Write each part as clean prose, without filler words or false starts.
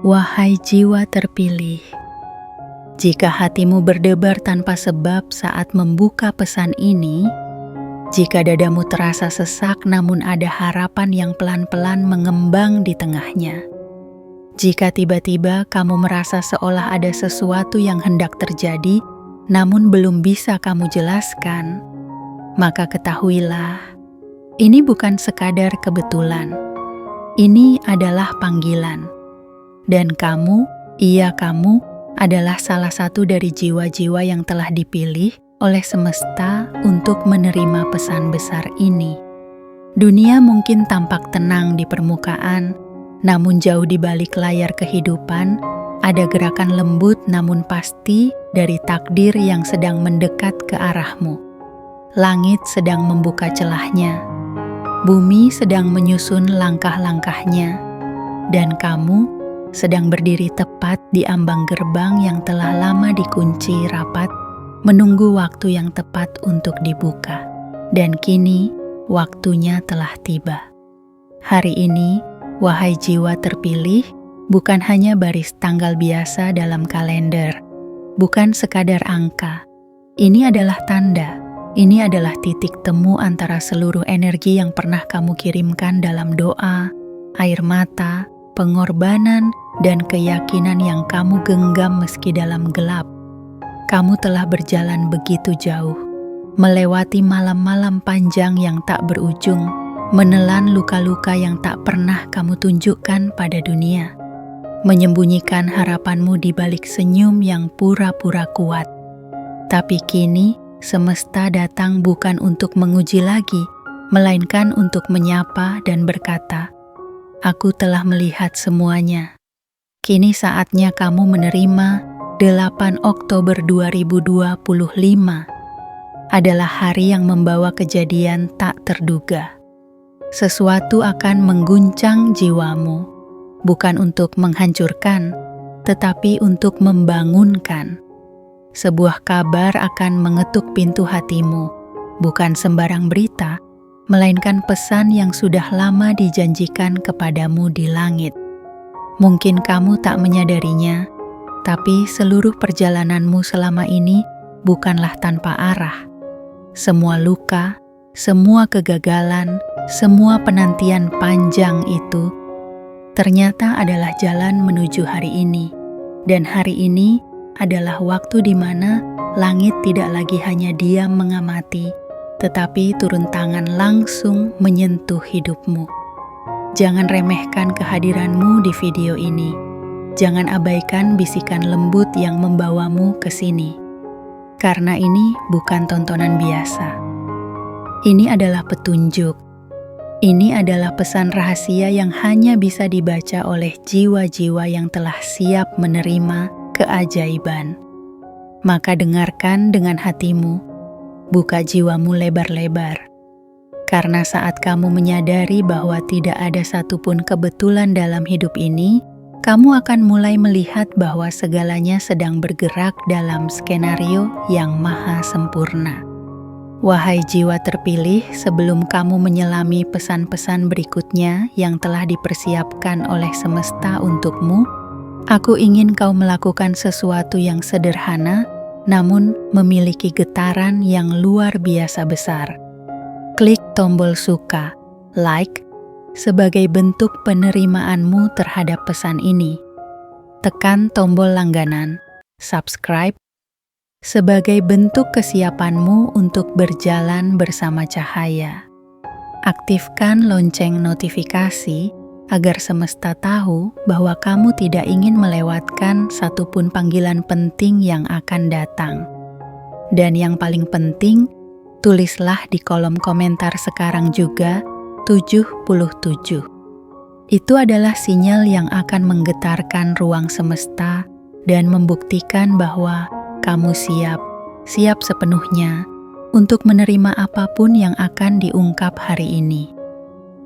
Wahai jiwa terpilih, jika hatimu berdebar tanpa sebab saat membuka pesan ini, jika dadamu terasa sesak namun ada harapan yang pelan-pelan mengembang di tengahnya, jika tiba-tiba kamu merasa seolah ada sesuatu yang hendak terjadi namun belum bisa kamu jelaskan, maka ketahuilah, ini bukan sekadar kebetulan. Ini adalah panggilan. Dan kamu, kamu adalah salah satu dari jiwa-jiwa yang telah dipilih oleh semesta untuk menerima pesan besar ini. Dunia mungkin tampak tenang di permukaan, namun jauh di balik layar kehidupan, ada gerakan lembut namun pasti dari takdir yang sedang mendekat ke arahmu. Langit sedang membuka celahnya, bumi sedang menyusun langkah-langkahnya, dan kamu sedang berdiri tepat di ambang gerbang yang telah lama dikunci rapat, menunggu waktu yang tepat untuk dibuka. Dan kini, waktunya telah tiba. Hari ini, wahai jiwa terpilih, bukan hanya baris tanggal biasa dalam kalender, bukan sekadar angka. Ini adalah tanda, ini adalah titik temu antara seluruh energi yang pernah kamu kirimkan dalam doa, air mata, pengorbanan, dan keyakinan yang kamu genggam meski dalam gelap. Kamu telah berjalan begitu jauh, melewati malam-malam panjang yang tak berujung, menelan luka-luka yang tak pernah kamu tunjukkan pada dunia, menyembunyikan harapanmu di balik senyum yang pura-pura kuat. Tapi kini, semesta datang bukan untuk menguji lagi, melainkan untuk menyapa dan berkata, "Aku telah melihat semuanya." Kini saatnya kamu menerima 8 Oktober 2025 adalah hari yang membawa kejadian tak terduga. Sesuatu akan mengguncang jiwamu, bukan untuk menghancurkan, tetapi untuk membangunkan. Sebuah kabar akan mengetuk pintu hatimu, bukan sembarang berita, melainkan pesan yang sudah lama dijanjikan kepadamu di langit. Mungkin kamu tak menyadarinya, tapi seluruh perjalananmu selama ini bukanlah tanpa arah. Semua luka, semua kegagalan, semua penantian panjang itu ternyata adalah jalan menuju hari ini. Dan hari ini adalah waktu di mana langit tidak lagi hanya diam mengamati, tetapi turun tangan langsung menyentuh hidupmu. Jangan remehkan kehadiranmu di video ini. Jangan abaikan bisikan lembut yang membawamu ke sini. Karena ini bukan tontonan biasa. Ini adalah petunjuk. Ini adalah pesan rahasia yang hanya bisa dibaca oleh jiwa-jiwa yang telah siap menerima keajaiban. Maka dengarkan dengan hatimu, buka jiwamu lebar-lebar. Karena saat kamu menyadari bahwa tidak ada satupun kebetulan dalam hidup ini, kamu akan mulai melihat bahwa segalanya sedang bergerak dalam skenario yang maha sempurna. Wahai jiwa terpilih, sebelum kamu menyelami pesan-pesan berikutnya yang telah dipersiapkan oleh semesta untukmu, aku ingin kau melakukan sesuatu yang sederhana, namun memiliki getaran yang luar biasa besar. Klik tombol suka, like, sebagai bentuk penerimaanmu terhadap pesan ini. Tekan tombol langganan, subscribe, sebagai bentuk kesiapanmu untuk berjalan bersama cahaya. Aktifkan lonceng notifikasi agar semesta tahu bahwa kamu tidak ingin melewatkan satupun panggilan penting yang akan datang. Dan yang paling penting, tulislah di kolom komentar sekarang juga 77. Itu adalah sinyal yang akan menggetarkan ruang semesta dan membuktikan bahwa kamu siap sepenuhnya untuk menerima apapun yang akan diungkap hari ini.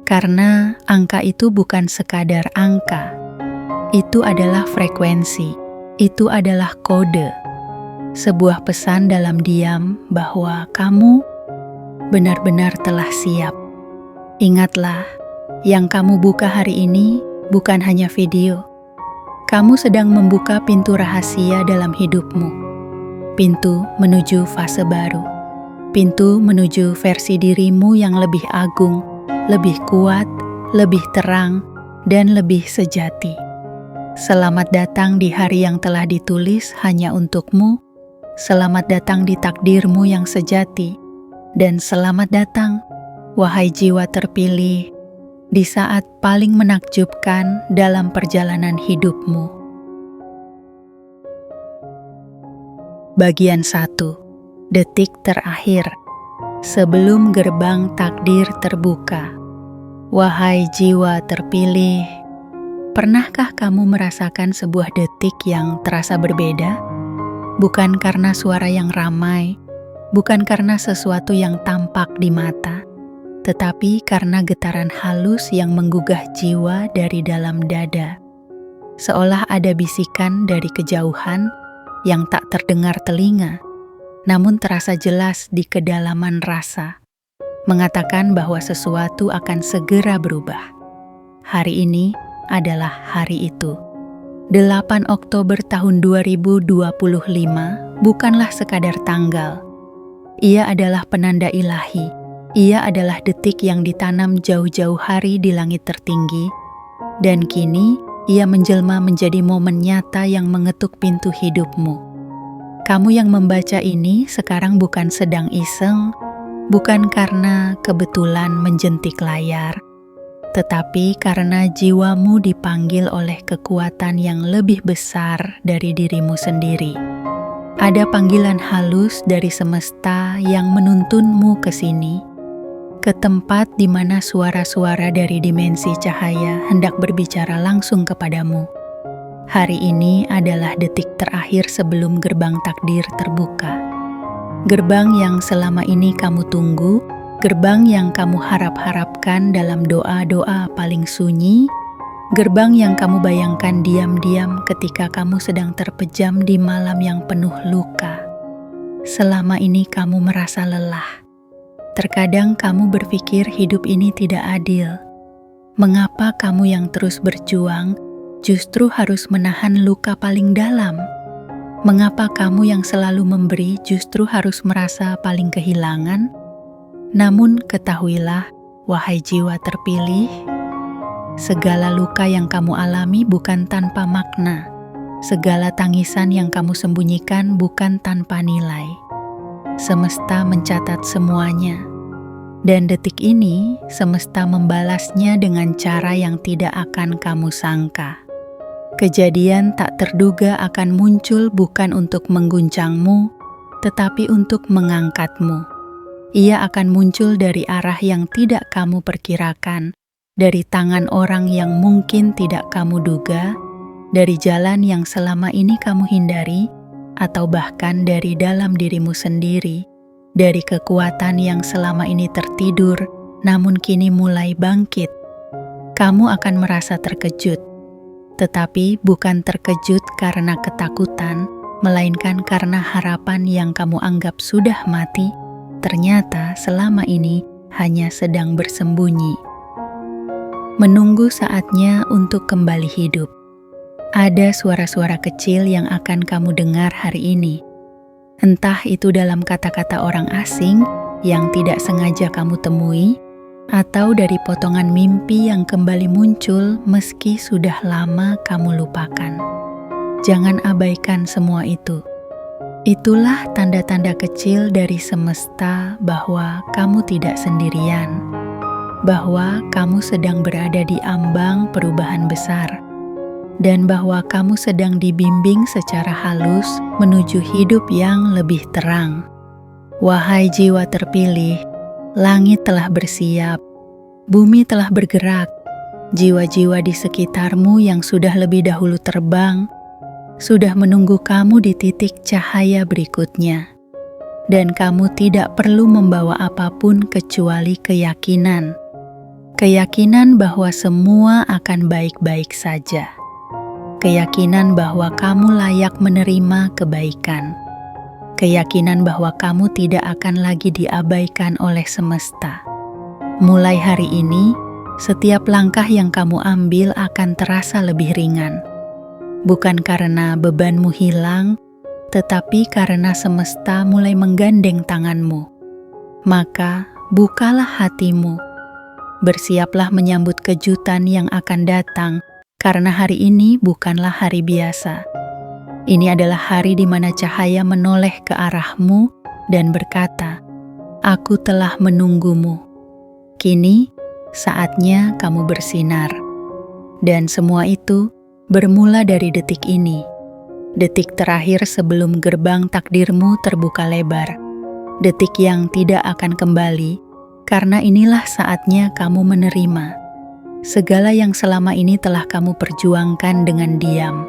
Karena angka itu bukan sekadar angka, itu adalah frekuensi, itu adalah kode. Sebuah pesan dalam diam bahwa kamu benar-benar telah siap. Ingatlah, yang kamu buka hari ini bukan hanya video, Kamu sedang membuka pintu rahasia dalam hidupmu. Pintu menuju fase baru. Pintu menuju versi dirimu yang lebih agung, lebih kuat, lebih terang, dan lebih sejati. Selamat datang di hari yang telah ditulis hanya untukmu. Selamat datang di takdirmu yang sejati. Dan selamat datang, wahai jiwa terpilih, di saat paling menakjubkan dalam perjalanan hidupmu. Bagian 1. Detik terakhir sebelum gerbang takdir terbuka. Wahai jiwa terpilih, pernahkah kamu merasakan sebuah detik yang terasa berbeda? Bukan karena suara yang ramai, bukan karena sesuatu yang tampak di mata, tetapi karena getaran halus yang menggugah jiwa dari dalam dada. Seolah ada bisikan dari kejauhan yang tak terdengar telinga, namun terasa jelas di kedalaman rasa, mengatakan bahwa sesuatu akan segera berubah. Hari ini adalah hari itu. 8 Oktober tahun 2025 bukanlah sekadar tanggal. Ia adalah penanda ilahi. Ia adalah detik yang ditanam jauh-jauh hari di langit tertinggi, dan kini ia menjelma menjadi momen nyata yang mengetuk pintu hidupmu. Kamu yang membaca ini sekarang bukan sedang iseng, bukan karena kebetulan menjentik layar, tetapi karena jiwamu dipanggil oleh kekuatan yang lebih besar dari dirimu sendiri. Ada panggilan halus dari semesta yang menuntunmu ke sini, ke tempat di mana suara-suara dari dimensi cahaya hendak berbicara langsung kepadamu. Hari ini adalah detik terakhir sebelum gerbang takdir terbuka. Gerbang yang selama ini kamu tunggu, gerbang yang kamu harap-harapkan dalam doa-doa paling sunyi, gerbang yang kamu bayangkan diam-diam ketika kamu sedang terpejam di malam yang penuh luka. Selama ini kamu merasa lelah. Terkadang kamu berpikir hidup ini tidak adil. Mengapa kamu yang terus berjuang justru harus menahan luka paling dalam? Mengapa kamu yang selalu memberi justru harus merasa paling kehilangan? Namun ketahuilah, wahai jiwa terpilih, segala luka yang kamu alami bukan tanpa makna. Segala tangisan yang kamu sembunyikan bukan tanpa nilai. Semesta mencatat semuanya, dan detik ini semesta membalasnya dengan cara yang tidak akan kamu sangka. Kejadian tak terduga akan muncul bukan untuk mengguncangmu, tetapi untuk mengangkatmu. Ia akan muncul dari arah yang tidak kamu perkirakan, dari tangan orang yang mungkin tidak kamu duga, dari jalan yang selama ini kamu hindari, atau bahkan dari dalam dirimu sendiri, dari kekuatan yang selama ini tertidur, namun kini mulai bangkit. Kamu akan merasa terkejut, tetapi bukan terkejut karena ketakutan, melainkan karena harapan yang kamu anggap sudah mati, ternyata selama ini hanya sedang bersembunyi. Menunggu saatnya untuk kembali hidup. Ada suara-suara kecil yang akan kamu dengar hari ini. Entah itu dalam kata-kata orang asing yang tidak sengaja kamu temui, atau dari potongan mimpi yang kembali muncul meski sudah lama kamu lupakan. Jangan abaikan semua itu. Itulah tanda-tanda kecil dari semesta bahwa kamu tidak sendirian, bahwa kamu sedang berada di ambang perubahan besar, dan bahwa kamu sedang dibimbing secara halus menuju hidup yang lebih terang. Wahai jiwa terpilih, langit telah bersiap, bumi telah bergerak, jiwa-jiwa di sekitarmu yang sudah lebih dahulu terbang, sudah menunggu kamu di titik cahaya berikutnya. Dan kamu tidak perlu membawa apapun kecuali keyakinan. Keyakinan bahwa semua akan baik-baik saja. Keyakinan bahwa kamu layak menerima kebaikan. Keyakinan bahwa kamu tidak akan lagi diabaikan oleh semesta. Mulai hari ini, setiap langkah yang kamu ambil akan terasa lebih ringan. bukan karena bebanmu hilang, tetapi karena semesta mulai menggandeng tanganmu. Maka bukalah hatimu, bersiaplah menyambut kejutan yang akan datang, karena hari ini bukanlah hari biasa. Ini adalah hari di mana cahaya menoleh ke arahmu dan berkata, "Aku telah menunggumu." Kini, saatnya kamu bersinar. Dan semua itu bermula dari detik ini. Detik terakhir sebelum gerbang takdirmu terbuka lebar. Detik yang tidak akan kembali, karena inilah saatnya kamu menerima segala yang selama ini telah kamu perjuangkan dengan diam.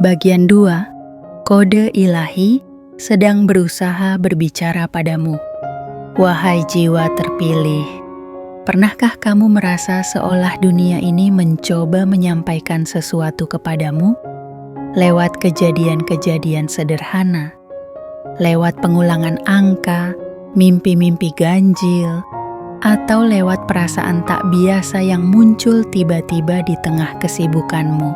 Bagian 2. Kode ilahi sedang berusaha berbicara padamu. Wahai jiwa terpilih, pernahkah kamu merasa seolah dunia ini mencoba menyampaikan sesuatu kepadamu lewat kejadian-kejadian sederhana, lewat pengulangan angka, mimpi-mimpi ganjil, atau lewat perasaan tak biasa yang muncul tiba-tiba di tengah kesibukanmu?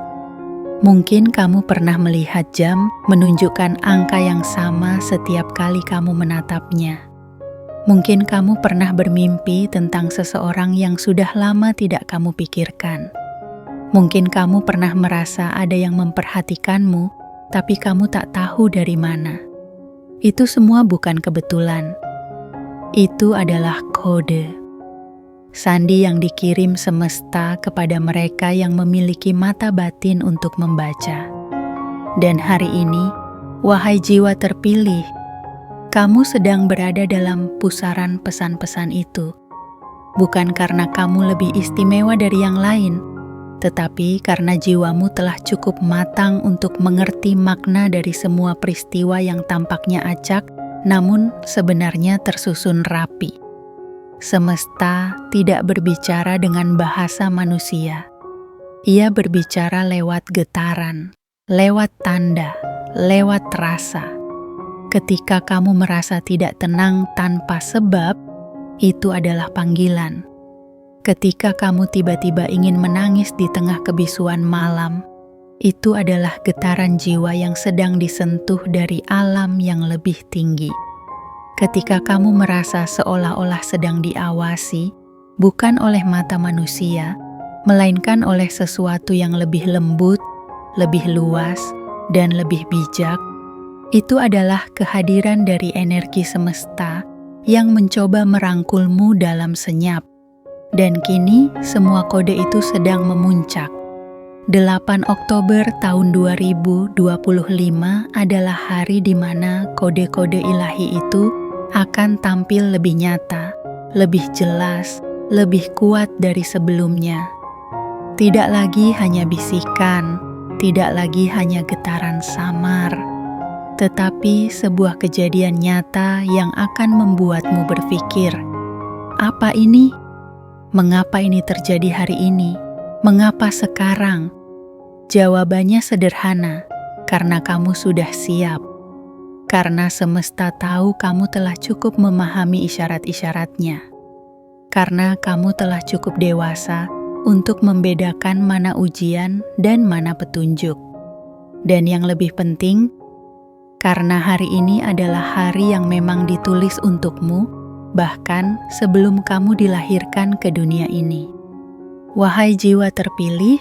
Mungkin kamu pernah melihat jam menunjukkan angka yang sama setiap kali kamu menatapnya. Mungkin kamu pernah bermimpi tentang seseorang yang sudah lama tidak kamu pikirkan. Mungkin kamu pernah merasa ada yang memperhatikanmu, tapi kamu tak tahu dari mana. Itu semua bukan kebetulan. Itu adalah kode. Sandi yang dikirim semesta kepada mereka yang memiliki mata batin untuk membaca. Dan hari ini, wahai jiwa terpilih, kamu sedang berada dalam pusaran pesan-pesan itu. Bukan karena kamu lebih istimewa dari yang lain, tetapi karena jiwamu telah cukup matang untuk mengerti makna dari semua peristiwa yang tampaknya acak, namun sebenarnya tersusun rapi. Semesta tidak berbicara dengan bahasa manusia. Ia berbicara lewat getaran, lewat tanda, lewat rasa. Ketika kamu merasa tidak tenang tanpa sebab, itu adalah panggilan. Ketika kamu tiba-tiba ingin menangis di tengah kebisuan malam, itu adalah getaran jiwa yang sedang disentuh dari alam yang lebih tinggi. Ketika kamu merasa seolah-olah sedang diawasi, bukan oleh mata manusia, melainkan oleh sesuatu yang lebih lembut, lebih luas, dan lebih bijak, itu adalah kehadiran dari energi semesta yang mencoba merangkulmu dalam senyap. Dan kini semua kode itu sedang memuncak. 8 Oktober tahun 2025 adalah hari di mana kode-kode ilahi itu akan tampil lebih nyata, lebih jelas, lebih kuat dari sebelumnya. Tidak lagi hanya bisikan, tidak lagi hanya getaran samar, tetapi sebuah kejadian nyata yang akan membuatmu berpikir, apa ini? Mengapa ini terjadi hari ini? Mengapa sekarang? Jawabannya sederhana, karena kamu sudah siap. Karena semesta tahu kamu telah cukup memahami isyarat-isyaratnya. Karena kamu telah cukup dewasa untuk membedakan mana ujian dan mana petunjuk. Dan yang lebih penting, karena hari ini adalah hari yang memang ditulis untukmu, bahkan sebelum kamu dilahirkan ke dunia ini. Wahai jiwa terpilih,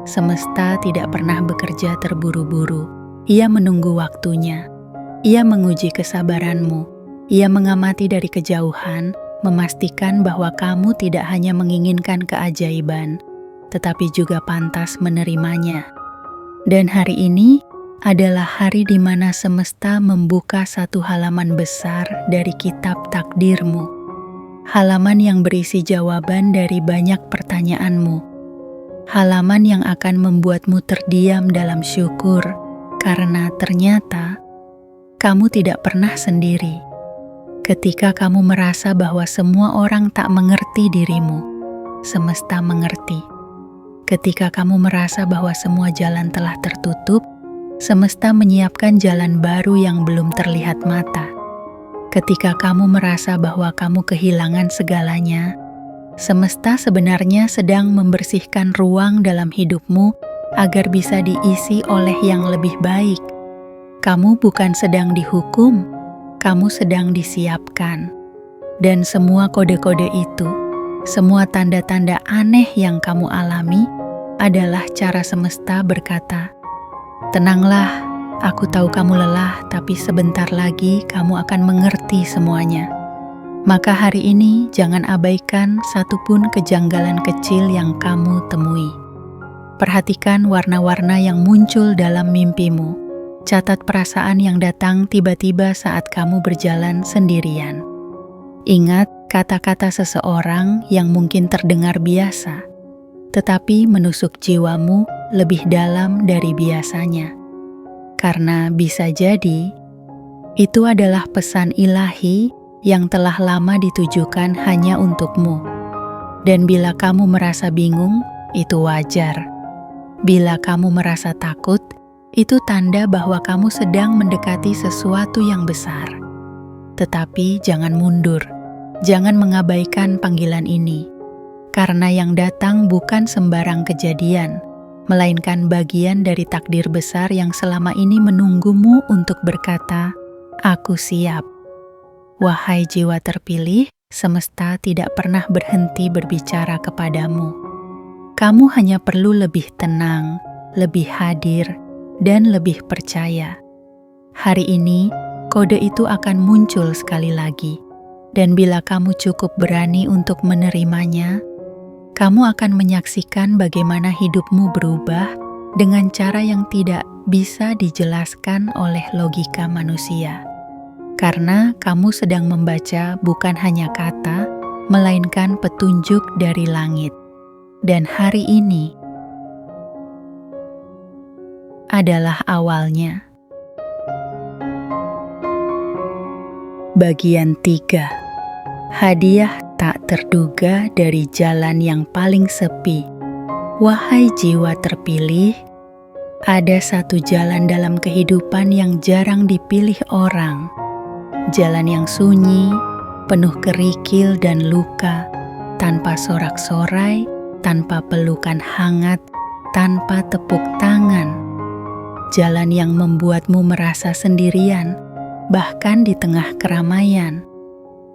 semesta tidak pernah bekerja terburu-buru. Ia menunggu waktunya. Ia menguji kesabaranmu. Ia mengamati dari kejauhan, memastikan bahwa kamu tidak hanya menginginkan keajaiban, tetapi juga pantas menerimanya. Dan hari ini adalah hari di mana semesta membuka satu halaman besar dari kitab takdirmu. Halaman yang berisi jawaban dari banyak pertanyaanmu. Halaman yang akan membuatmu terdiam dalam syukur, karena ternyata kamu tidak pernah sendiri. Ketika kamu merasa bahwa semua orang tak mengerti dirimu, semesta mengerti. Ketika kamu merasa bahwa semua jalan telah tertutup, semesta menyiapkan jalan baru yang belum terlihat mata. Ketika kamu merasa bahwa kamu kehilangan segalanya, Semesta sebenarnya sedang membersihkan ruang dalam hidupmu agar bisa diisi oleh yang lebih baik. Kamu bukan sedang dihukum, kamu sedang disiapkan. Dan semua kode-kode itu, semua tanda-tanda aneh yang kamu alami adalah cara semesta berkata, "Tenanglah, aku tahu kamu lelah, tapi sebentar lagi kamu akan mengerti semuanya." Maka hari ini jangan abaikan satupun kejanggalan kecil yang kamu temui. Perhatikan warna-warna yang muncul dalam mimpimu. Catat perasaan yang datang tiba-tiba saat kamu berjalan sendirian. Ingat kata-kata seseorang yang mungkin terdengar biasa, tetapi menusuk jiwamu lebih dalam dari biasanya. Karena bisa jadi, itu adalah pesan ilahi yang telah lama ditujukan hanya untukmu. Dan bila kamu merasa bingung, itu wajar. Bila kamu merasa takut, itu tanda bahwa kamu sedang mendekati sesuatu yang besar. Tetapi jangan mundur, jangan mengabaikan panggilan ini. Karena yang datang bukan sembarang kejadian, melainkan bagian dari takdir besar yang selama ini menunggumu untuk berkata, "Aku siap." Wahai jiwa terpilih, semesta tidak pernah berhenti berbicara kepadamu. Kamu hanya perlu lebih tenang, lebih hadir, dan lebih percaya. Hari ini, kode itu akan muncul sekali lagi. Dan bila kamu cukup berani untuk menerimanya, kamu akan menyaksikan bagaimana hidupmu berubah dengan cara yang tidak bisa dijelaskan oleh logika manusia. Karena kamu sedang membaca bukan hanya kata, melainkan petunjuk dari langit. Dan hari ini adalah awalnya. Bagian 3. Hadiah tak terduga dari jalan yang paling sepi. Wahai jiwa terpilih, ada satu jalan dalam kehidupan yang jarang dipilih orang. Jalan yang sunyi, penuh kerikil dan luka, tanpa sorak-sorai, tanpa pelukan hangat, tanpa tepuk tangan. Jalan yang membuatmu merasa sendirian, bahkan di tengah keramaian.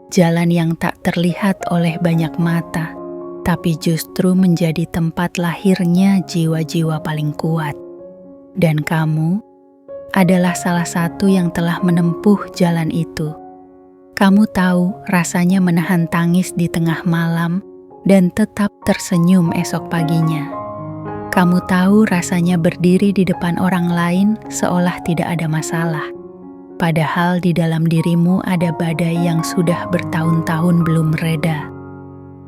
Jalan yang tak terlihat oleh banyak mata, tapi justru menjadi tempat lahirnya jiwa-jiwa paling kuat. Dan kamu adalah salah satu yang telah menempuh jalan itu. Kamu tahu rasanya menahan tangis di tengah malam dan tetap tersenyum esok paginya. Kamu tahu rasanya berdiri di depan orang lain seolah tidak ada masalah. Padahal di dalam dirimu ada badai yang sudah bertahun-tahun belum reda.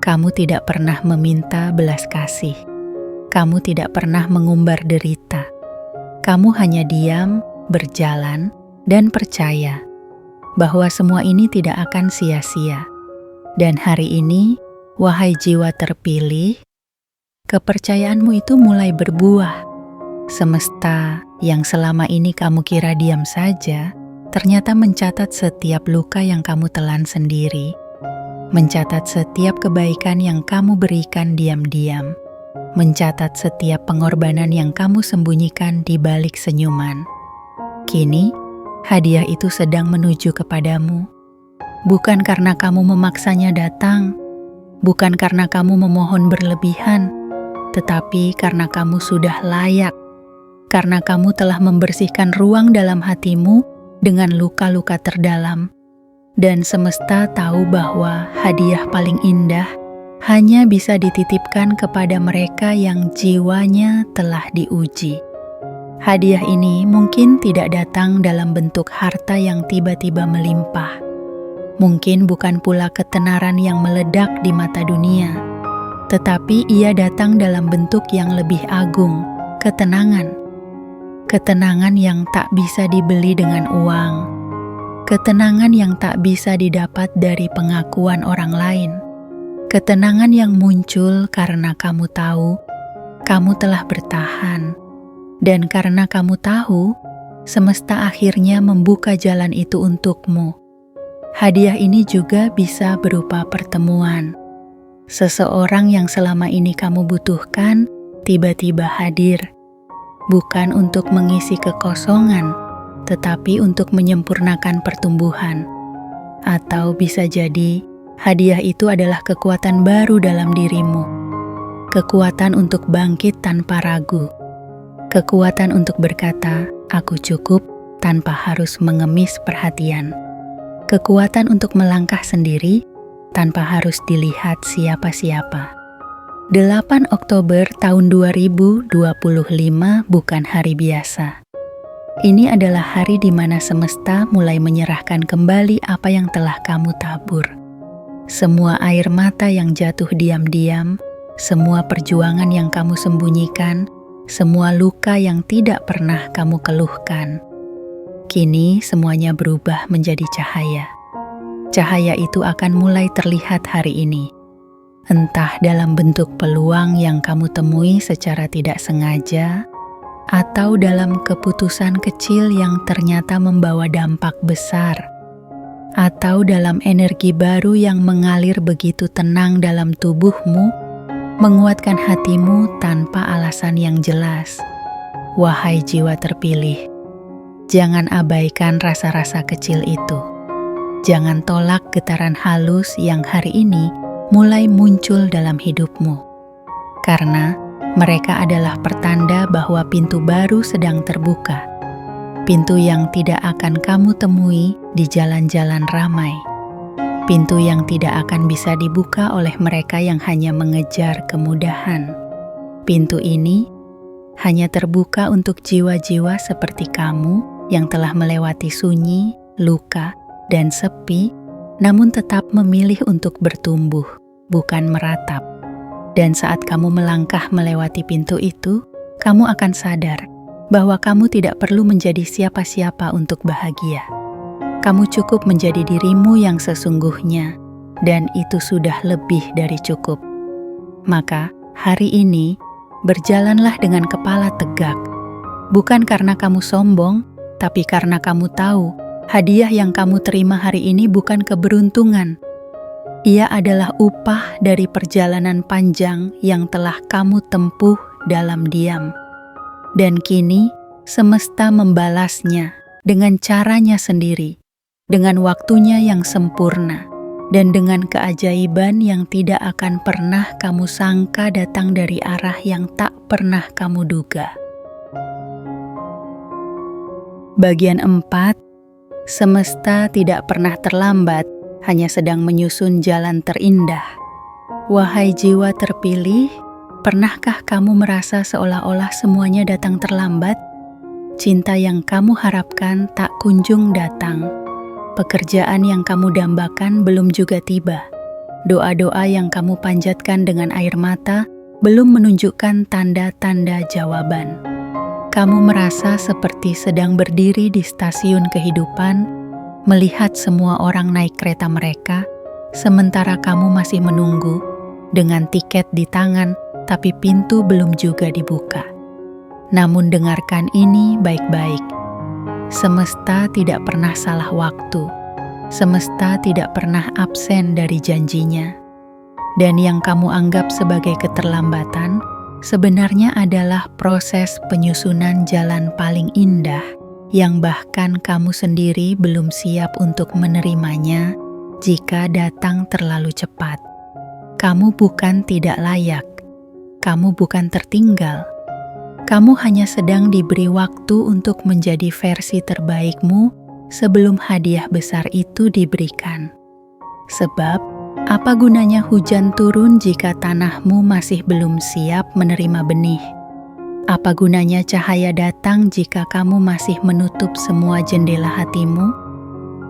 Kamu tidak pernah meminta belas kasih. Kamu tidak pernah mengumbar derita. Kamu hanya diam, berjalan, dan percaya bahwa semua ini tidak akan sia-sia. Dan hari ini, wahai jiwa terpilih, kepercayaanmu itu mulai berbuah. Semesta yang selama ini kamu kira diam saja, ternyata mencatat setiap luka yang kamu telan sendiri, mencatat setiap kebaikan yang kamu berikan diam-diam, mencatat setiap pengorbanan yang kamu sembunyikan di balik senyuman. Kini, hadiah itu sedang menuju kepadamu. Bukan karena kamu memaksanya datang, bukan karena kamu memohon berlebihan, tetapi karena kamu sudah layak, karena kamu telah membersihkan ruang dalam hatimu dengan luka-luka terdalam. Dan semesta tahu bahwa hadiah paling indah hanya bisa dititipkan kepada mereka yang jiwanya telah diuji. Hadiah ini mungkin tidak datang dalam bentuk harta yang tiba-tiba melimpah. Mungkin bukan pula ketenaran yang meledak di mata dunia, tetapi ia datang dalam bentuk yang lebih agung, ketenangan. Ketenangan yang tak bisa dibeli dengan uang. Ketenangan yang tak bisa didapat dari pengakuan orang lain. Ketenangan yang muncul karena kamu tahu, kamu telah bertahan. Dan karena kamu tahu, semesta akhirnya membuka jalan itu untukmu. Hadiah ini juga bisa berupa pertemuan. Seseorang yang selama ini kamu butuhkan tiba-tiba hadir, bukan untuk mengisi kekosongan, tetapi untuk menyempurnakan pertumbuhan. Atau bisa jadi, hadiah itu adalah kekuatan baru dalam dirimu. Kekuatan untuk bangkit tanpa ragu. Kekuatan untuk berkata, "Aku cukup," tanpa harus mengemis perhatian. Kekuatan untuk melangkah sendiri tanpa harus dilihat siapa-siapa. 8 Oktober tahun 2025 bukan hari biasa. Ini adalah hari di mana semesta mulai menyerahkan kembali apa yang telah kamu tabur. Semua air mata yang jatuh diam-diam, semua perjuangan yang kamu sembunyikan, semua luka yang tidak pernah kamu keluhkan. Kini semuanya berubah menjadi cahaya. Cahaya itu akan mulai terlihat hari ini. Entah dalam bentuk peluang yang kamu temui secara tidak sengaja, atau dalam keputusan kecil yang ternyata membawa dampak besar, atau dalam energi baru yang mengalir begitu tenang dalam tubuhmu, menguatkan hatimu tanpa alasan yang jelas. Wahai jiwa terpilih, jangan abaikan rasa-rasa kecil itu. Jangan tolak getaran halus yang hari ini mulai muncul dalam hidupmu. Karena mereka adalah pertanda bahwa pintu baru sedang terbuka. Pintu yang tidak akan kamu temui di jalan-jalan ramai. Pintu yang tidak akan bisa dibuka oleh mereka yang hanya mengejar kemudahan. Pintu ini hanya terbuka untuk jiwa-jiwa seperti kamu yang telah melewati sunyi, luka, dan sepi, namun tetap memilih untuk bertumbuh, bukan meratap. Dan saat kamu melangkah melewati pintu itu, kamu akan sadar bahwa kamu tidak perlu menjadi siapa-siapa untuk bahagia. Kamu cukup menjadi dirimu yang sesungguhnya, dan itu sudah lebih dari cukup. Maka, hari ini, berjalanlah dengan kepala tegak. Bukan karena kamu sombong, tapi karena kamu tahu, hadiah yang kamu terima hari ini bukan keberuntungan. Ia adalah upah dari perjalanan panjang yang telah kamu tempuh dalam diam. Dan kini, semesta membalasnya dengan caranya sendiri, dengan waktunya yang sempurna, dan dengan keajaiban yang tidak akan pernah kamu sangka datang dari arah yang tak pernah kamu duga. Bagian 4. Semesta tidak pernah terlambat, hanya sedang menyusun jalan terindah. Wahai jiwa terpilih, pernahkah kamu merasa seolah-olah semuanya datang terlambat? Cinta yang kamu harapkan tak kunjung datang. Pekerjaan yang kamu dambakan belum juga tiba. Doa-doa yang kamu panjatkan dengan air mata belum menunjukkan tanda-tanda jawaban. Kamu merasa seperti sedang berdiri di stasiun kehidupan, melihat semua orang naik kereta mereka, sementara kamu masih menunggu dengan tiket di tangan, tapi pintu belum juga dibuka. Namun dengarkan ini baik-baik. Semesta tidak pernah salah waktu. Semesta tidak pernah absen dari janjinya. Dan yang kamu anggap sebagai keterlambatan, sebenarnya adalah proses penyusunan jalan paling indah yang bahkan kamu sendiri belum siap untuk menerimanya jika datang terlalu cepat. Kamu bukan tidak layak. Kamu bukan tertinggal. Kamu hanya sedang diberi waktu untuk menjadi versi terbaikmu sebelum hadiah besar itu diberikan. Sebab, apa gunanya hujan turun jika tanahmu masih belum siap menerima benih? Apa gunanya cahaya datang jika kamu masih menutup semua jendela hatimu?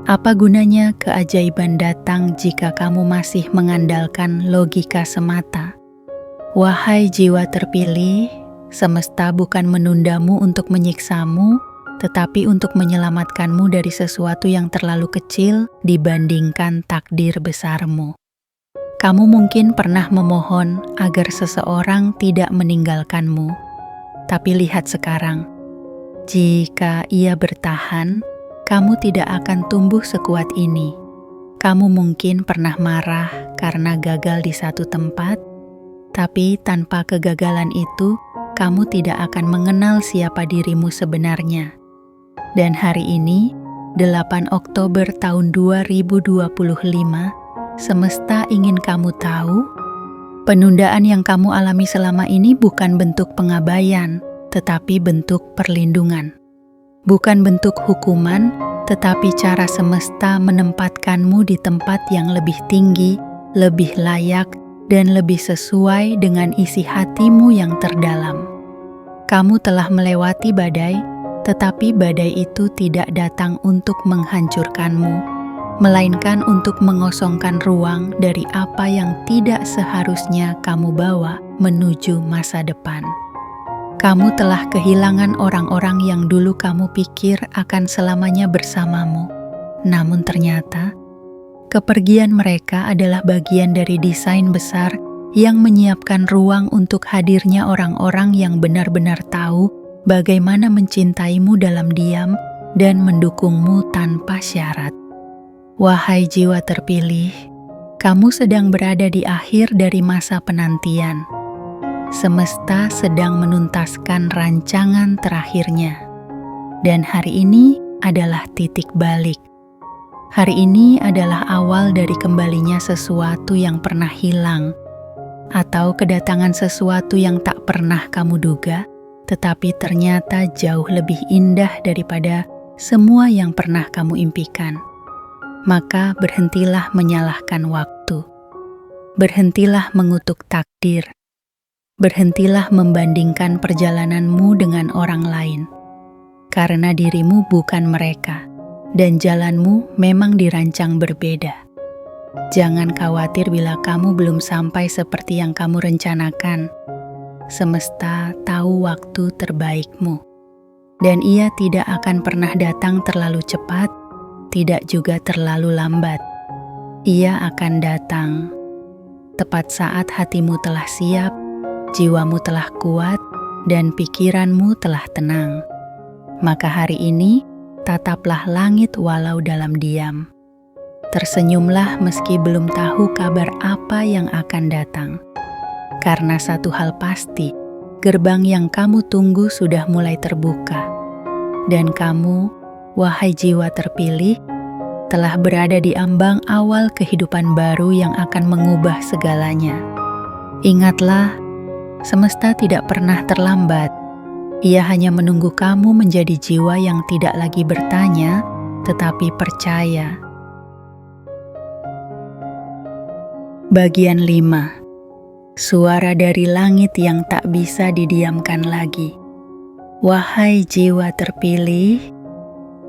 Apa gunanya keajaiban datang jika kamu masih mengandalkan logika semata? Wahai jiwa terpilih, semesta bukan menundamu untuk menyiksamu, tetapi untuk menyelamatkanmu dari sesuatu yang terlalu kecil dibandingkan takdir besarmu. Kamu mungkin pernah memohon agar seseorang tidak meninggalkanmu, tapi lihat sekarang, jika ia bertahan, kamu tidak akan tumbuh sekuat ini. Kamu mungkin pernah marah karena gagal di satu tempat, tapi tanpa kegagalan itu, kamu tidak akan mengenal siapa dirimu sebenarnya. Dan hari ini, 8 Oktober tahun 2025, semesta ingin kamu tahu, penundaan yang kamu alami selama ini bukan bentuk pengabaian, tetapi bentuk perlindungan. Bukan bentuk hukuman, tetapi cara semesta menempatkanmu di tempat yang lebih tinggi, lebih layak, dan lebih sesuai dengan isi hatimu yang terdalam. Kamu telah melewati badai, tetapi badai itu tidak datang untuk menghancurkanmu, melainkan untuk mengosongkan ruang dari apa yang tidak seharusnya kamu bawa menuju masa depan. Kamu telah kehilangan orang-orang yang dulu kamu pikir akan selamanya bersamamu. Namun ternyata, kepergian mereka adalah bagian dari desain besar yang menyiapkan ruang untuk hadirnya orang-orang yang benar-benar tahu bagaimana mencintaimu dalam diam dan mendukungmu tanpa syarat. Wahai jiwa terpilih, kamu sedang berada di akhir dari masa penantian. Semesta sedang menuntaskan rancangan terakhirnya. Dan hari ini adalah titik balik. Hari ini adalah awal dari kembalinya sesuatu yang pernah hilang, atau kedatangan sesuatu yang tak pernah kamu duga, tetapi ternyata jauh lebih indah daripada semua yang pernah kamu impikan. Maka berhentilah menyalahkan waktu. Berhentilah mengutuk takdir. Berhentilah membandingkan perjalananmu dengan orang lain. Karena dirimu bukan mereka, dan jalanmu memang dirancang berbeda. Jangan khawatir bila kamu belum sampai seperti yang kamu rencanakan. Semesta tahu waktu terbaikmu, dan ia tidak akan pernah datang terlalu cepat, tidak juga terlalu lambat. Ia akan datang tepat saat hatimu telah siap, jiwamu telah kuat, dan pikiranmu telah tenang. Maka hari ini, tataplah langit walau dalam diam. Tersenyumlah meski belum tahu kabar apa yang akan datang. Karena satu hal pasti, gerbang yang kamu tunggu sudah mulai terbuka. Dan kamu, wahai jiwa terpilih, telah berada di ambang awal kehidupan baru yang akan mengubah segalanya. Ingatlah, semesta tidak pernah terlambat. Ia hanya menunggu kamu menjadi jiwa yang tidak lagi bertanya, tetapi percaya. Bagian 5. Suara dari langit yang tak bisa didiamkan lagi. Wahai jiwa terpilih,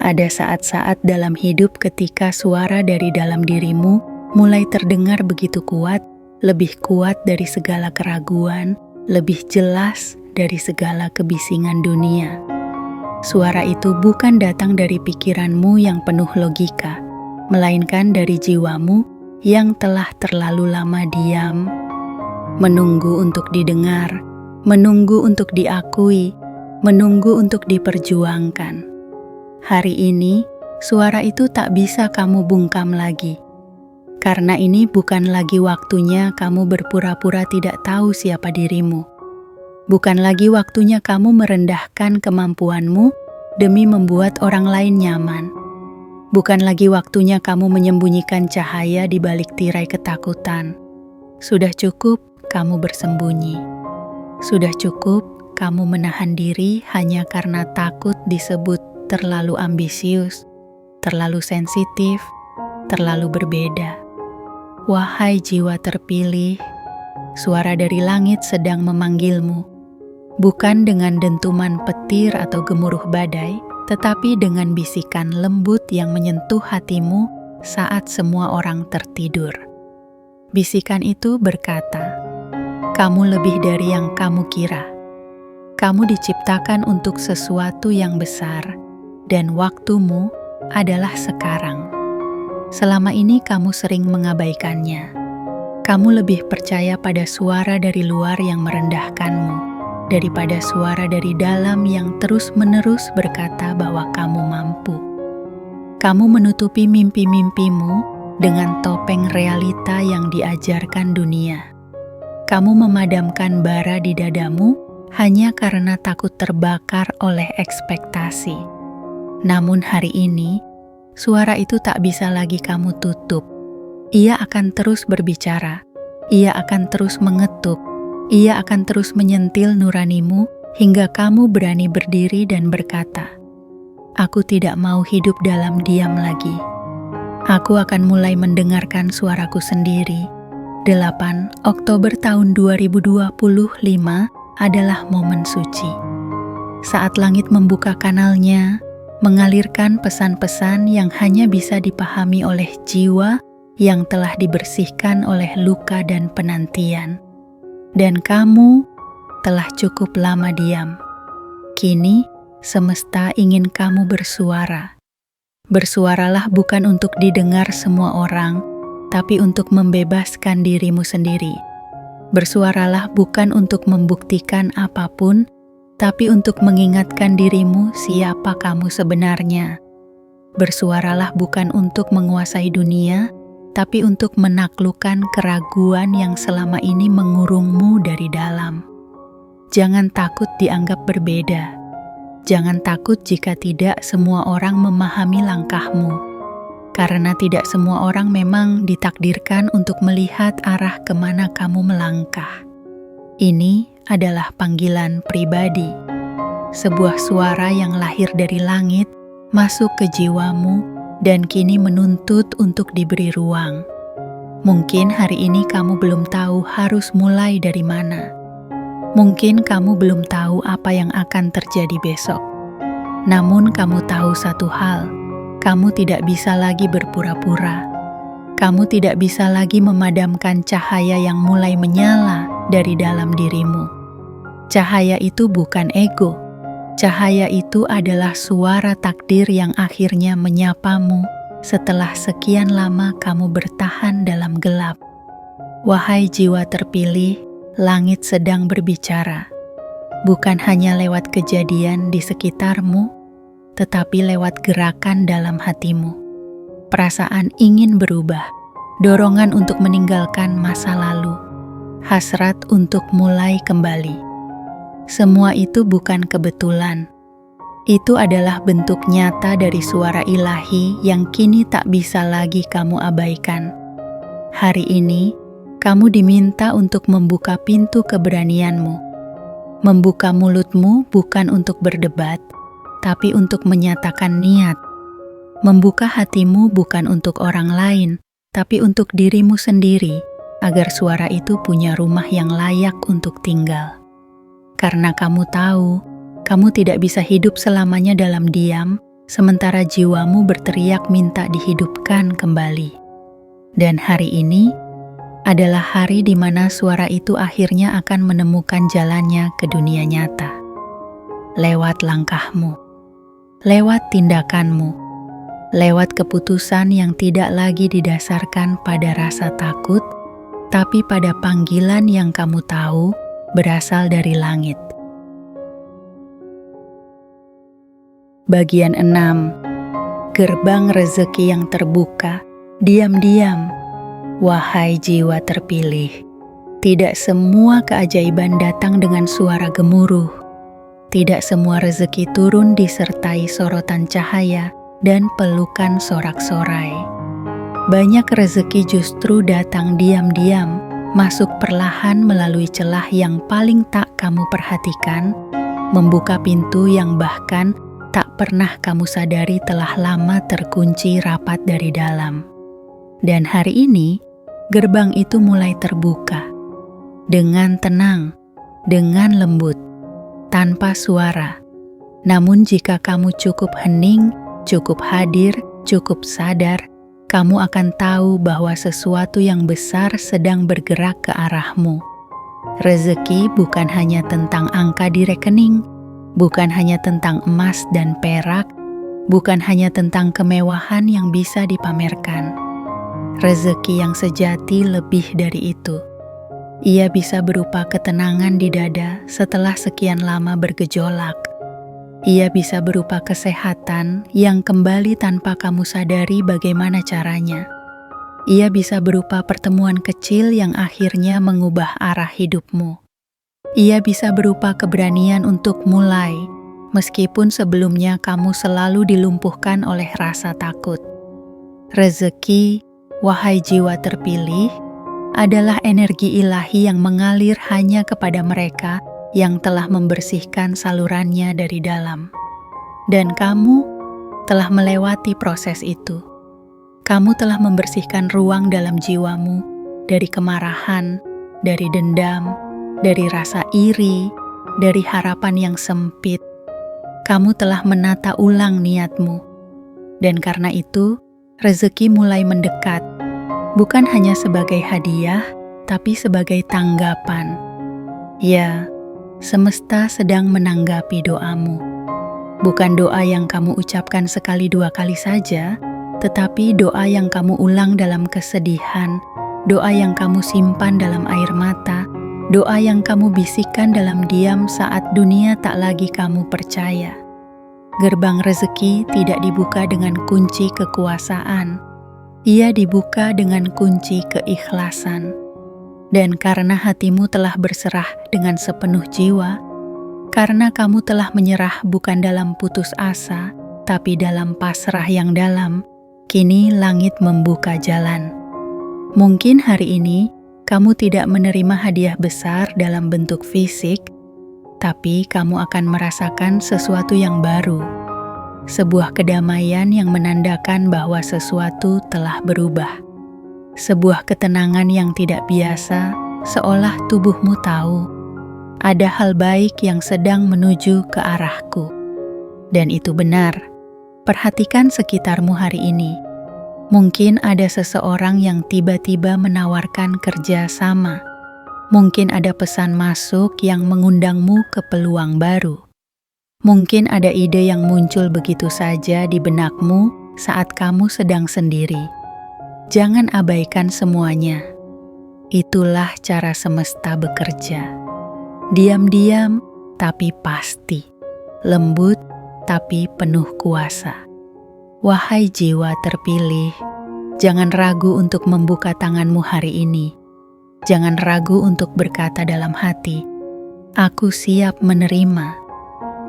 ada saat-saat dalam hidup ketika suara dari dalam dirimu mulai terdengar begitu kuat, lebih kuat dari segala keraguan, lebih jelas dari segala kebisingan dunia. Suara itu bukan datang dari pikiranmu yang penuh logika, melainkan dari jiwamu yang telah terlalu lama diam, menunggu untuk didengar, menunggu untuk diakui, menunggu untuk diperjuangkan. Hari ini, suara itu tak bisa kamu bungkam lagi. Karena ini bukan lagi waktunya kamu berpura-pura tidak tahu siapa dirimu. Bukan lagi waktunya kamu merendahkan kemampuanmu demi membuat orang lain nyaman. Bukan lagi waktunya kamu menyembunyikan cahaya di balik tirai ketakutan. Sudah cukup kamu bersembunyi. Sudah cukup kamu menahan diri hanya karena takut disebut terlalu ambisius, terlalu sensitif, terlalu berbeda. Wahai jiwa terpilih, suara dari langit sedang memanggilmu, bukan dengan dentuman petir atau gemuruh badai, tetapi dengan bisikan lembut yang menyentuh hatimu saat semua orang tertidur. Bisikan itu berkata, "Kamu lebih dari yang kamu kira. Kamu diciptakan untuk sesuatu yang besar, dan waktumu adalah sekarang. Selama ini kamu sering mengabaikannya. Kamu lebih percaya pada suara dari luar yang merendahkanmu, daripada suara dari dalam yang terus-menerus berkata bahwa kamu mampu. Kamu menutupi mimpi-mimpimu dengan topeng realita yang diajarkan dunia. Kamu memadamkan bara di dadamu hanya karena takut terbakar oleh ekspektasi. Namun hari ini, suara itu tak bisa lagi kamu tutup. Ia akan terus berbicara, ia akan terus mengetuk, ia akan terus menyentil nuranimu hingga kamu berani berdiri dan berkata, "Aku tidak mau hidup dalam diam lagi. Aku akan mulai mendengarkan suaraku sendiri." 8 Oktober tahun 2025 adalah momen suci. Saat langit membuka kanalnya, mengalirkan pesan-pesan yang hanya bisa dipahami oleh jiwa yang telah dibersihkan oleh luka dan penantian. Dan kamu telah cukup lama diam. Kini, semesta ingin kamu bersuara. Bersuaralah bukan untuk didengar semua orang, tapi untuk membebaskan dirimu sendiri. Bersuaralah bukan untuk membuktikan apapun, tapi untuk mengingatkan dirimu siapa kamu sebenarnya. Bersuaralah bukan untuk menguasai dunia, tapi untuk menaklukkan keraguan yang selama ini mengurungmu dari dalam. Jangan takut dianggap berbeda. Jangan takut jika tidak semua orang memahami langkahmu. Karena tidak semua orang memang ditakdirkan untuk melihat arah kemana kamu melangkah. Ini adalah panggilan pribadi. Sebuah suara yang lahir dari langit masuk ke jiwamu dan kini menuntut untuk diberi ruang. Mungkin hari ini kamu belum tahu harus mulai dari mana. Mungkin kamu belum tahu apa yang akan terjadi besok. Namun kamu tahu satu hal, kamu tidak bisa lagi berpura-pura. Kamu tidak bisa lagi memadamkan cahaya yang mulai menyala dari dalam dirimu. Cahaya itu bukan ego. Cahaya itu adalah suara takdir yang akhirnya menyapamu setelah sekian lama kamu bertahan dalam gelap. Wahai jiwa terpilih, langit sedang berbicara. Bukan hanya lewat kejadian di sekitarmu, tetapi lewat gerakan dalam hatimu. Perasaan ingin berubah, dorongan untuk meninggalkan masa lalu, hasrat untuk mulai kembali. Semua itu bukan kebetulan. Itu adalah bentuk nyata dari suara ilahi yang kini tak bisa lagi kamu abaikan. Hari ini, kamu diminta untuk membuka pintu keberanianmu. Membuka mulutmu bukan untuk berdebat, tapi untuk menyatakan niat. Membuka hatimu bukan untuk orang lain, tapi untuk dirimu sendiri, agar suara itu punya rumah yang layak untuk tinggal. Karena kamu tahu, kamu tidak bisa hidup selamanya dalam diam, sementara jiwamu berteriak minta dihidupkan kembali. Dan hari ini adalah hari di mana suara itu akhirnya akan menemukan jalannya ke dunia nyata. Lewat langkahmu, lewat tindakanmu, lewat keputusan yang tidak lagi didasarkan pada rasa takut, tapi pada panggilan yang kamu tahu berasal dari langit. Bagian 6. Gerbang rezeki yang terbuka, diam-diam. Wahai jiwa terpilih, tidak semua keajaiban datang dengan suara gemuruh. Tidak semua rezeki turun disertai sorotan cahaya dan pelukan sorak-sorai. Banyak rezeki justru datang diam-diam, masuk perlahan melalui celah yang paling tak kamu perhatikan, membuka pintu yang bahkan tak pernah kamu sadari telah lama terkunci rapat dari dalam. Dan hari ini, gerbang itu mulai terbuka. Dengan tenang, dengan lembut, tanpa suara. Namun jika kamu cukup hening, cukup hadir, cukup sadar, kamu akan tahu bahwa sesuatu yang besar sedang bergerak ke arahmu. Rezeki bukan hanya tentang angka di rekening, bukan hanya tentang emas dan perak, bukan hanya tentang kemewahan yang bisa dipamerkan. Rezeki yang sejati lebih dari itu. Ia bisa berupa ketenangan di dada setelah sekian lama bergejolak. Ia bisa berupa kesehatan yang kembali tanpa kamu sadari bagaimana caranya. Ia bisa berupa pertemuan kecil yang akhirnya mengubah arah hidupmu. Ia bisa berupa keberanian untuk mulai, meskipun sebelumnya kamu selalu dilumpuhkan oleh rasa takut. Rezeki, wahai jiwa terpilih, adalah energi ilahi yang mengalir hanya kepada mereka yang telah membersihkan salurannya dari dalam. Dan kamu telah melewati proses itu. Kamu telah membersihkan ruang dalam jiwamu dari kemarahan, dari dendam, dari rasa iri, dari harapan yang sempit. Kamu telah menata ulang niatmu. Dan karena itu, rezeki mulai mendekat, bukan hanya sebagai hadiah, tapi sebagai tanggapan. Ya, semesta sedang menanggapi doamu. Bukan doa yang kamu ucapkan sekali dua kali saja, tetapi doa yang kamu ulang dalam kesedihan, doa yang kamu simpan dalam air mata, doa yang kamu bisikkan dalam diam saat dunia tak lagi kamu percaya. Gerbang rezeki tidak dibuka dengan kunci kekuasaan. Ia dibuka dengan kunci keikhlasan. Dan karena hatimu telah berserah dengan sepenuh jiwa, karena kamu telah menyerah bukan dalam putus asa, tapi dalam pasrah yang dalam, kini langit membuka jalan. Mungkin hari ini kamu tidak menerima hadiah besar dalam bentuk fisik, tapi kamu akan merasakan sesuatu yang baru. Sebuah kedamaian yang menandakan bahwa sesuatu telah berubah. Sebuah ketenangan yang tidak biasa, seolah tubuhmu tahu ada hal baik yang sedang menuju ke arahku. Dan itu benar. Perhatikan sekitarmu hari ini. Mungkin ada seseorang yang tiba-tiba menawarkan kerja sama. Mungkin ada pesan masuk yang mengundangmu ke peluang baru. Mungkin ada ide yang muncul begitu saja di benakmu saat kamu sedang sendiri. Jangan abaikan semuanya. Itulah cara semesta bekerja. Diam-diam tapi pasti. Lembut tapi penuh kuasa. Wahai jiwa terpilih, jangan ragu untuk membuka tanganmu hari ini. Jangan ragu untuk berkata dalam hati, "Aku siap menerima."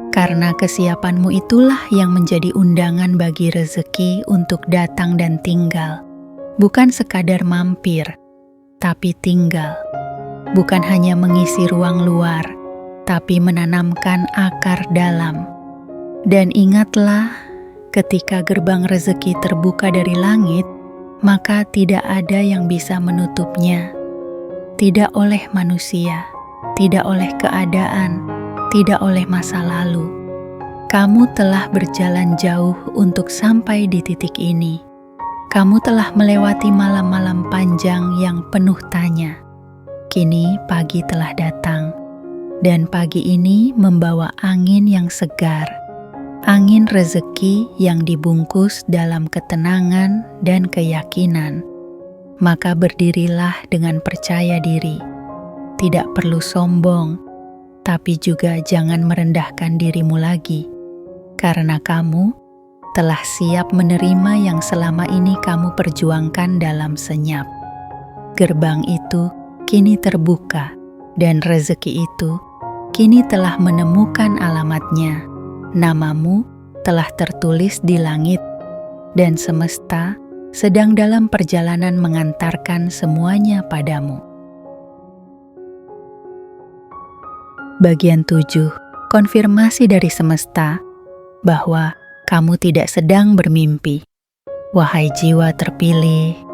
Karena kesiapanmu itulah yang menjadi undangan bagi rezeki untuk datang dan tinggal. Bukan sekadar mampir, tapi tinggal. Bukan hanya mengisi ruang luar, tapi menanamkan akar dalam. Dan ingatlah, ketika gerbang rezeki terbuka dari langit, maka tidak ada yang bisa menutupnya. Tidak oleh manusia, tidak oleh keadaan, tidak oleh masa lalu. Kamu telah berjalan jauh untuk sampai di titik ini. Kamu telah melewati malam-malam panjang yang penuh tanya. Kini pagi telah datang, dan pagi ini membawa angin yang segar. Angin rezeki yang dibungkus dalam ketenangan dan keyakinan. Maka berdirilah dengan percaya diri. Tidak perlu sombong, tapi juga jangan merendahkan dirimu lagi. Karena kamu telah siap menerima yang selama ini kamu perjuangkan dalam senyap. Gerbang itu kini terbuka, dan rezeki itu kini telah menemukan alamatnya. Namamu telah tertulis di langit, dan semesta sedang dalam perjalanan mengantarkan semuanya padamu. Bagian 7. Konfirmasi dari semesta bahwa kamu tidak sedang bermimpi. Wahai jiwa terpilih,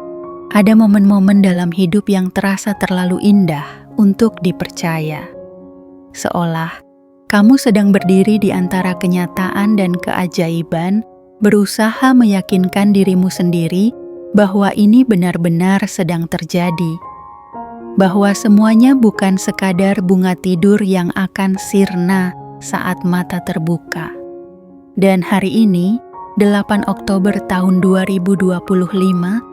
ada momen-momen dalam hidup yang terasa terlalu indah untuk dipercaya. Seolah kamu sedang berdiri di antara kenyataan dan keajaiban, berusaha meyakinkan dirimu sendiri bahwa ini benar-benar sedang terjadi. Bahwa semuanya bukan sekadar bunga tidur yang akan sirna saat mata terbuka. Dan hari ini, 8 Oktober tahun 2025,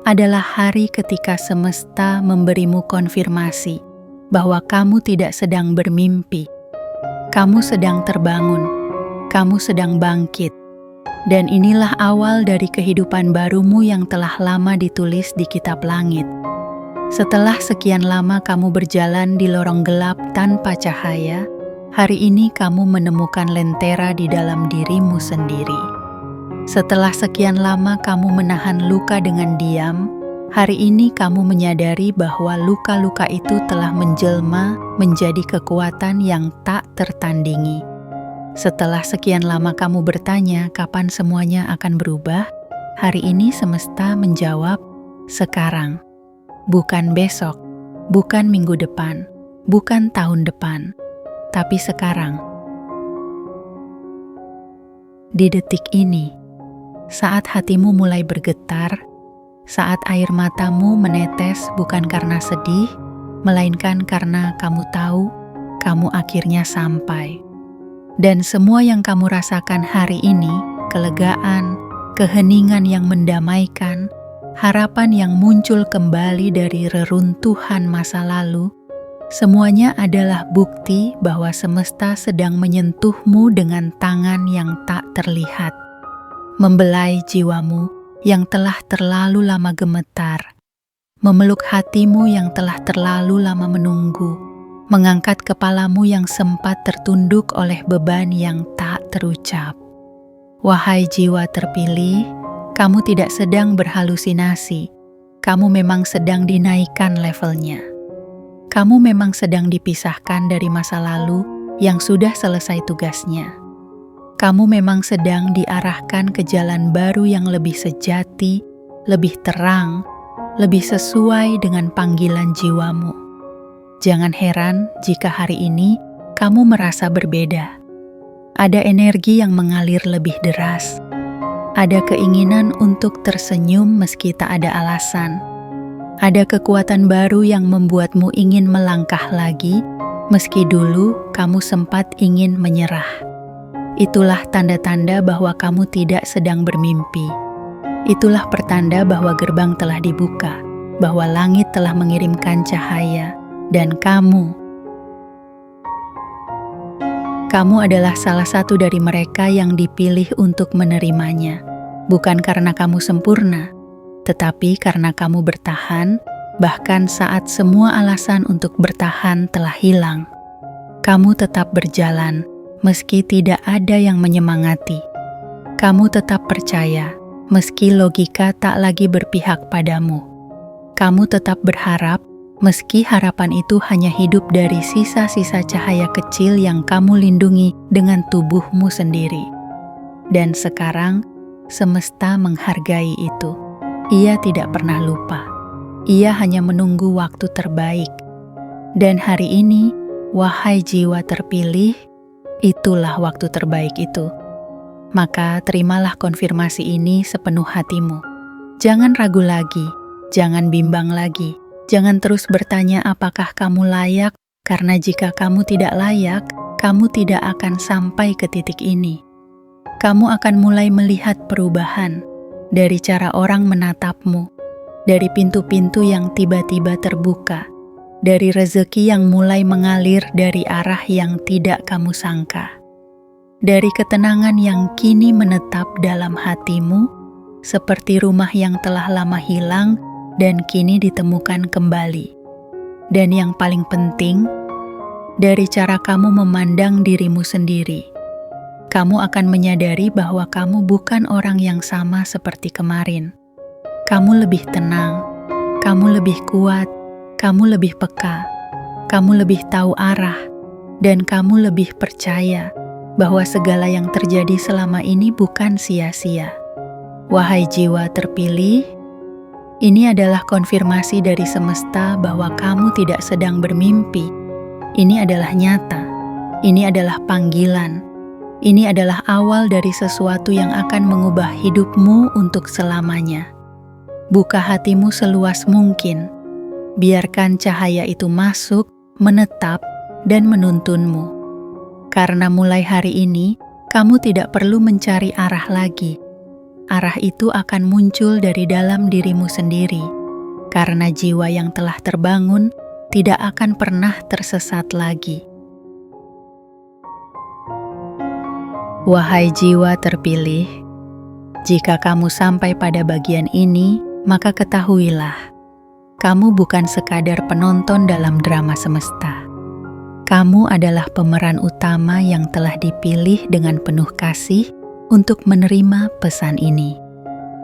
adalah hari ketika semesta memberimu konfirmasi bahwa kamu tidak sedang bermimpi. Kamu sedang terbangun, kamu sedang bangkit, Dan inilah awal dari kehidupan barumu yang telah lama ditulis di kitab langit. Setelah sekian lama kamu berjalan di lorong gelap tanpa cahaya, hari ini kamu menemukan lentera di dalam dirimu sendiri. Setelah sekian lama kamu menahan luka dengan diam, hari ini kamu menyadari bahwa luka-luka itu telah menjelma menjadi kekuatan yang tak tertandingi. Setelah sekian lama kamu bertanya kapan semuanya akan berubah, hari ini semesta menjawab, sekarang. Bukan besok, bukan minggu depan, bukan tahun depan, tapi sekarang. Di detik ini, saat hatimu mulai bergetar, saat air matamu menetes bukan karena sedih, melainkan karena kamu tahu kamu akhirnya sampai. Dan semua yang kamu rasakan hari ini, kelegaan, keheningan yang mendamaikan, harapan yang muncul kembali dari reruntuhan masa lalu, semuanya adalah bukti bahwa semesta sedang menyentuhmu dengan tangan yang tak terlihat, membelai jiwamu yang telah terlalu lama gemetar, memeluk hatimu yang telah terlalu lama menunggu, mengangkat kepalamu yang sempat tertunduk oleh beban yang tak terucap. Wahai jiwa terpilih, kamu tidak sedang berhalusinasi, kamu memang sedang dinaikkan levelnya. Kamu memang sedang dipisahkan dari masa lalu yang sudah selesai tugasnya. Kamu memang sedang diarahkan ke jalan baru yang lebih sejati, lebih terang, lebih sesuai dengan panggilan jiwamu. Jangan heran jika hari ini kamu merasa berbeda. Ada energi yang mengalir lebih deras. Ada keinginan untuk tersenyum meski tak ada alasan. Ada kekuatan baru yang membuatmu ingin melangkah lagi, meski dulu kamu sempat ingin menyerah. Itulah tanda-tanda bahwa kamu tidak sedang bermimpi. Itulah pertanda bahwa gerbang telah dibuka, bahwa langit telah mengirimkan cahaya, dan kamu adalah salah satu dari mereka yang dipilih untuk menerimanya. Bukan karena kamu sempurna, tetapi karena kamu bertahan, bahkan saat semua alasan untuk bertahan telah hilang. Kamu tetap berjalan, meski tidak ada yang menyemangati. Kamu tetap percaya, meski logika tak lagi berpihak padamu. Kamu tetap berharap, meski harapan itu hanya hidup dari sisa-sisa cahaya kecil yang kamu lindungi dengan tubuhmu sendiri. Dan sekarang, semesta menghargai itu. Ia tidak pernah lupa. Ia hanya menunggu waktu terbaik. Dan hari ini, wahai jiwa terpilih, itulah waktu terbaik itu. Maka terimalah konfirmasi ini sepenuh hatimu. Jangan ragu lagi, jangan bimbang lagi. Jangan terus bertanya apakah kamu layak, karena jika kamu tidak layak, kamu tidak akan sampai ke titik ini. Kamu akan mulai melihat perubahan dari cara orang menatapmu, dari pintu-pintu yang tiba-tiba terbuka, dari rezeki yang mulai mengalir dari arah yang tidak kamu sangka, dari ketenangan yang kini menetap dalam hatimu, seperti rumah yang telah lama hilang dan kini ditemukan kembali. Dan yang paling penting, dari cara kamu memandang dirimu sendiri, kamu akan menyadari bahwa kamu bukan orang yang sama seperti kemarin. Kamu lebih tenang, kamu lebih kuat, kamu lebih peka, kamu lebih tahu arah, dan kamu lebih percaya bahwa segala yang terjadi selama ini bukan sia-sia. Wahai jiwa terpilih, ini adalah konfirmasi dari semesta bahwa kamu tidak sedang bermimpi. Ini adalah nyata. Ini adalah panggilan. Ini adalah awal dari sesuatu yang akan mengubah hidupmu untuk selamanya. Buka hatimu seluas mungkin. Biarkan cahaya itu masuk, menetap, dan menuntunmu. Karena mulai hari ini, kamu tidak perlu mencari arah lagi. Arah itu akan muncul dari dalam dirimu sendiri, karena jiwa yang telah terbangun tidak akan pernah tersesat lagi. Wahai jiwa terpilih, Jika kamu sampai pada bagian ini, maka ketahuilah, kamu bukan sekadar penonton dalam drama semesta. Kamu adalah pemeran utama yang telah dipilih dengan penuh kasih untuk menerima pesan ini.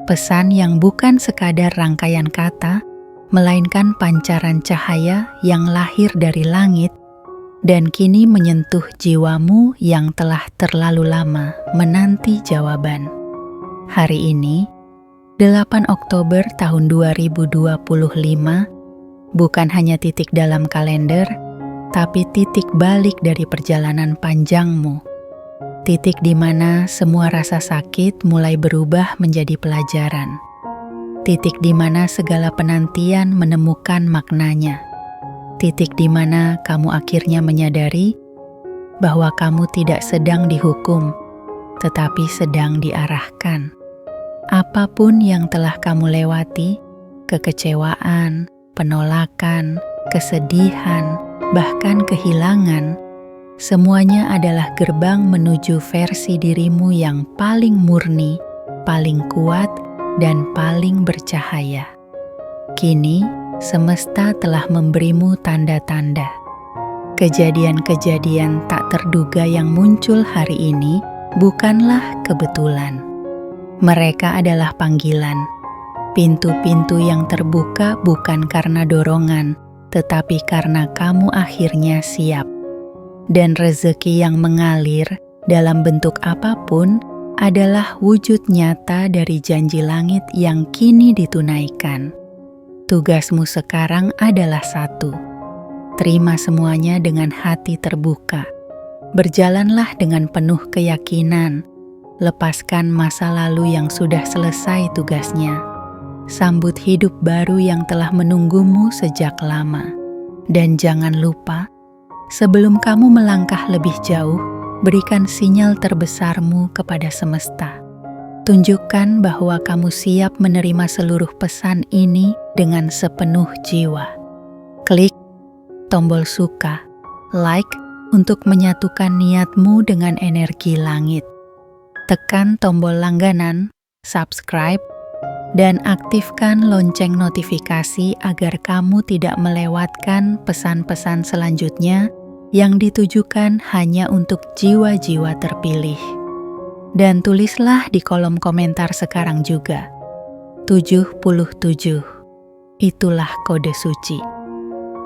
Pesan yang bukan sekadar rangkaian kata, melainkan pancaran cahaya yang lahir dari langit dan kini menyentuh jiwamu yang telah terlalu lama menanti jawaban. Hari ini, 8 Oktober tahun 2025, bukan hanya titik dalam kalender, tapi titik balik dari perjalanan panjangmu. Titik di mana semua rasa sakit mulai berubah menjadi pelajaran. Titik di mana segala penantian menemukan maknanya. Titik di mana kamu akhirnya menyadari bahwa kamu tidak sedang dihukum, tetapi sedang diarahkan. Apapun yang telah kamu lewati, kekecewaan, penolakan, kesedihan, bahkan kehilangan, semuanya adalah gerbang menuju versi dirimu yang paling murni, paling kuat, dan paling bercahaya. Kini, semesta telah memberimu tanda-tanda. Kejadian-kejadian tak terduga yang muncul hari ini bukanlah kebetulan. Mereka adalah panggilan. Pintu-pintu yang terbuka bukan karena dorongan, tetapi karena kamu akhirnya siap. Dan rezeki yang mengalir dalam bentuk apapun adalah wujud nyata dari janji langit yang kini ditunaikan. Tugasmu sekarang adalah satu. Terima semuanya dengan hati terbuka. Berjalanlah dengan penuh keyakinan. Lepaskan masa lalu yang sudah selesai tugasnya. Sambut hidup baru yang telah menunggumu sejak lama. Dan jangan lupa, sebelum kamu melangkah lebih jauh, berikan sinyal terbesarmu kepada semesta. Tunjukkan bahwa kamu siap menerima seluruh pesan ini dengan sepenuh jiwa. Klik tombol suka, like untuk menyatukan niatmu dengan energi langit. Tekan tombol langganan, subscribe, dan aktifkan lonceng notifikasi agar kamu tidak melewatkan pesan-pesan selanjutnya yang ditujukan hanya untuk jiwa-jiwa terpilih. Dan tulislah di kolom komentar sekarang juga, 77. Itulah kode suci.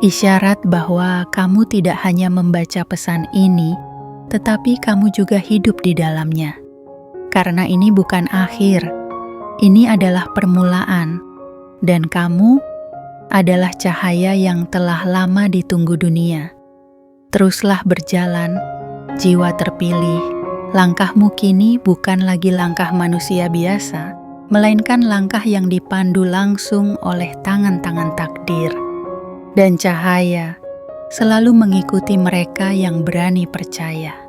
Isyarat bahwa kamu tidak hanya membaca pesan ini, tetapi kamu juga hidup di dalamnya. Karena ini bukan akhir, ini adalah permulaan, dan kamu adalah cahaya yang telah lama ditunggu dunia. Teruslah berjalan, jiwa terpilih. Langkahmu kini bukan lagi langkah manusia biasa, melainkan langkah yang dipandu langsung oleh tangan-tangan takdir. Dan cahaya selalu mengikuti mereka yang berani percaya.